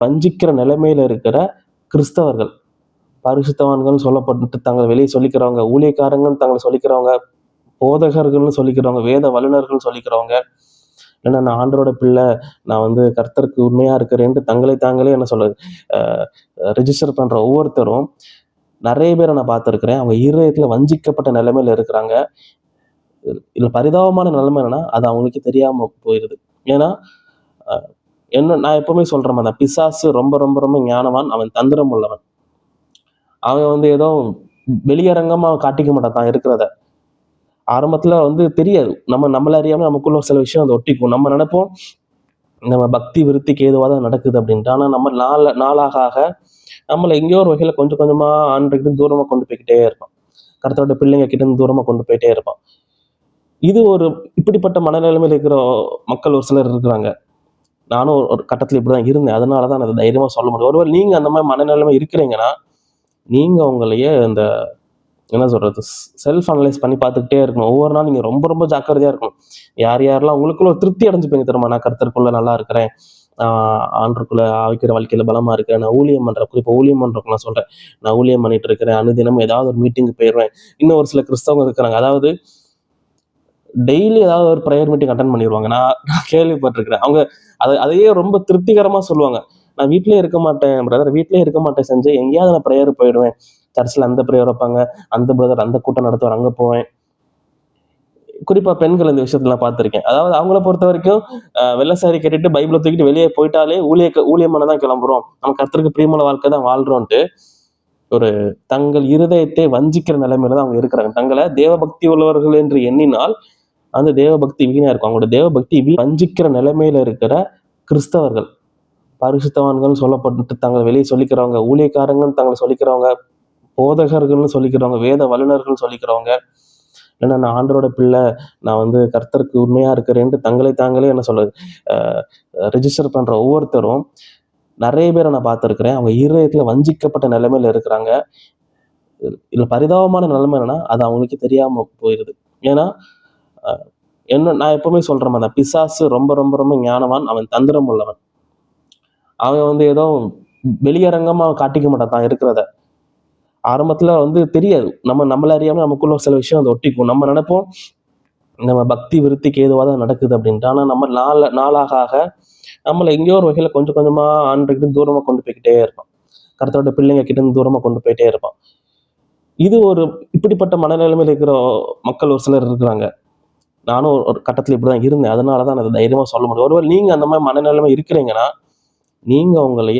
வஞ்சிக்கிற நிலைமையில இருக்கிற கிறிஸ்தவர்கள், பரிசுத்தவான்கள்னு சொல்லப்பட்டு தங்களை வெளியே சொல்லிக்கிறவங்க, ஊழியக்காரங்கன்னு தங்களை சொல்லிக்கிறவங்க, போதகர்கள்னு சொல்லிக்கிறவங்க, வேத வல்லுநர்கள்னு சொல்லிக்கிறவங்க, இல்லைன்னா நான் ஆண்டவரோட பிள்ளை, நான் கர்த்தருக்கு உண்மையா இருக்கிறேன்ட்டு தங்களை தாங்களே என்ன சொல்றது ரிஜிஸ்டர் பண்ற ஒவ்வொருத்தரும் நிறைய பேரை நான் பார்த்துருக்கிறேன். அவங்க இருதயத்துல வஞ்சிக்கப்பட்ட நிலைமையில இருக்கிறாங்க. இல்ல பரிதாபமான நிலைமை என்னன்னா, அது அவங்களுக்கே தெரியாம போயிருது. ஏன்னா, அ என்ன நான் எப்பவுமே சொல்ற மாரி தான். பிசாசு ரொம்ப ரொம்ப ரொம்ப ஞானவான். அவன் தந்திரம் உள்ளவன். அவன் ஏதோ வெளியரங்கமா அவன் காட்டிக்க மாட்டான் தான் இருக்கிறத. ஆரம்பத்துல தெரியாது. நம்மள அறியாம நமக்குள்ள ஒரு சில விஷயம் ஒட்டிக்கும். நம்ம நெனைப்போம், நம்ம பக்தி விருத்திக்கு ஏதுவா தான் நடக்குது அப்படின்ட்டு. ஆனா நம்ம நாளாக ஆக நம்மள எங்கேயோ ஒரு வகையில கொஞ்சம் கொஞ்சமா ஆண்டவர்கிட்ட தூரமா கொண்டு போய்க்கிட்டே இருப்பான். கர்த்தரோட பிள்ளைங்க கிட்ட இருந்து தூரமா கொண்டு போயிட்டே இருப்பான். இது இப்படிப்பட்ட மனநிலைமையில இருக்கிற மக்கள் ஒரு சிலர் இருக்கிறாங்க. நானும் ஒரு கட்டத்துல இப்படிதான் இருந்தேன். அதனால தான் நான் அத தைரியமா சொல்ல முடியும். ஒருவேளை நீங்க அந்த மாரி மனநிலைமை இருக்கிறீங்கன்னா, நீங்க உங்களையே இந்த என்ன சொல்றது? செல்ஃப் அனலைஸ் பண்ணி பார்த்துக்கிட்டே இருக்கணும். ஒவ்வொரு நாளும் நீங்க ரொம்ப ரொம்ப ஜாக்கிரதையா இருக்கணும். யாரெல்லாம் உங்களுக்குள்ள ஒரு திருப்தி அடைஞ்சுப்பீங்க தெரியுமா? நான் கர்த்தருக்குள்ள நல்லா இருக்கிறேன். ஆண்டவருக்குள்ள ஆவிக்கிற வாழ்க்கையில பலமா இருக்கேன். நான் ஊழியம் பண்றேன். குறிப்பா ஊழியம் பண்றவங்களுக்கு நான் சொல்றேன். நான் ஊழியம் பண்ணிட்டு இருக்கிறேன். அனுதினமும் ஏதாவது ஒரு மீட்டிங்க்கு போயிருவேன். இன்னும் ஒரு சில கிறிஸ்தவங்க இருக்கிறாங்க. அதாவது டெய்லி ஏதாவது ஒரு ப்ரேயர் மீட்டிங் அட்டெண்ட் பண்ணிருவாங்க. நான் நான் கேள்விப்பட்டிருக்கிறேன். அவங்க அதையே ரொம்ப திருப்திகரமா சொல்லுவாங்க. நான் வீட்லயே இருக்க மாட்டேன் பிரதர். வீட்லயே இருக்க மாட்டேன் செஞ்சு எங்கேயாவது நான் ப்ரேயர் போயிடுவேன். சர்ச்ல அந்த ப்ரேயர் வைப்பாங்க. அந்த பிரதர் அந்த கூட்டம் நடத்துவார். அங்க போவேன். குறிப்பா பெண்கள் இந்த விஷயத்துல நான் பார்த்திருக்கேன். அதாவது அவங்கள பொறுத்தவரைக்கும் வெள்ளை சாரி கட்டிட்டு பைபிள தூக்கிட்டு வெளியே போயிட்டாலே ஊழியம் பண்ண தான் கிளம்புறோம். நம்ம கர்த்தருக்கு பிரியமான வாழ்க்கை தான் வாழ்றோம்ன்ட்டு ஒரு தங்கள் இருதயத்தை வஞ்சிக்கிற நிலைமையில தான் அவங்க இருக்கிறாங்க. தங்களை தேவபக்தி உள்ளவர்கள் என்று எண்ணினால் அந்த தேவபக்தி வீணா இருக்கும். அவங்களோட தேவபக்தி வஞ்சிக்கிற நிலைமையில இருக்கிற கிறிஸ்தவர்கள், பரிசுத்தவான்கள்னு சொல்லப்பட்டு தங்களை வெளியே சொல்லிக்கிறவங்க, ஊழியக்காரங்கன்னு தங்களை சொல்லிக்கிறவங்க, போதகர்கள்னு சொல்லிக்கிறவங்க, வேத வல்லுநர்கள்னு சொல்லிக்கிறவங்க, இல்லைன்னா நான் ஆண்டவரோட பிள்ளை, நான் கர்த்தருக்கு உண்மையா இருக்கிறேன்ட்டு தங்களை தாங்களே என்ன சொல்றது ரிஜிஸ்டர் பண்ற ஒவ்வொருத்தரும் நிறைய பேரை நான் பார்த்துருக்கிறேன். அவங்க இருதயத்துல வஞ்சிக்கப்பட்ட நிலைமையில இருக்கிறாங்க. இல்ல பரிதாபமான நிலைமை என்னன்னா, அது அவங்களுக்கே தெரியாம போயிருது. ஏன்னா, அ நான் எப்பவுமே சொல்ற மாரி தான். பிசாசு ரொம்ப ரொம்ப ரொம்ப ஞானவான். அவன் தந்திரம் உள்ளவன். அவன் ஏதோ வெளியரங்கமா அவன் காட்டிக்க மாட்டான் தான் இருக்கிறத. ஆரம்பத்துல தெரியாது. நம்மள அறியாம நமக்குள்ள ஒரு சில விஷயம் ஒட்டிக்கும். நம்ம நெனைப்போம், நம்ம பக்தி விருத்திக்கு ஏதுவா தான் நடக்குது அப்படின்ட்டு. ஆனா நம்ம நாளாக ஆக நம்மள எங்கேயோ ஒரு வகையில கொஞ்சம் கொஞ்சமா ஆண்டவர்கிட்ட தூரமா கொண்டு போய்க்கிட்டே இருப்பான். கர்த்தரோட பிள்ளைங்க கிட்ட இருந்து தூரமா கொண்டு போயிட்டே இருப்பான். இது இப்படிப்பட்ட மனநிலைமையில இருக்கிற மக்கள் ஒரு சிலர் இருக்கிறாங்க. நானும் ஒரு கட்டத்துல இப்படிதான் இருந்தேன். அதனால தான் நான் அத தைரியமா சொல்ல முடியும். ஒருவேளை நீங்க அந்த மாரி மனநிலைமை இருக்கிறீங்கன்னா, நீங்க உங்களையே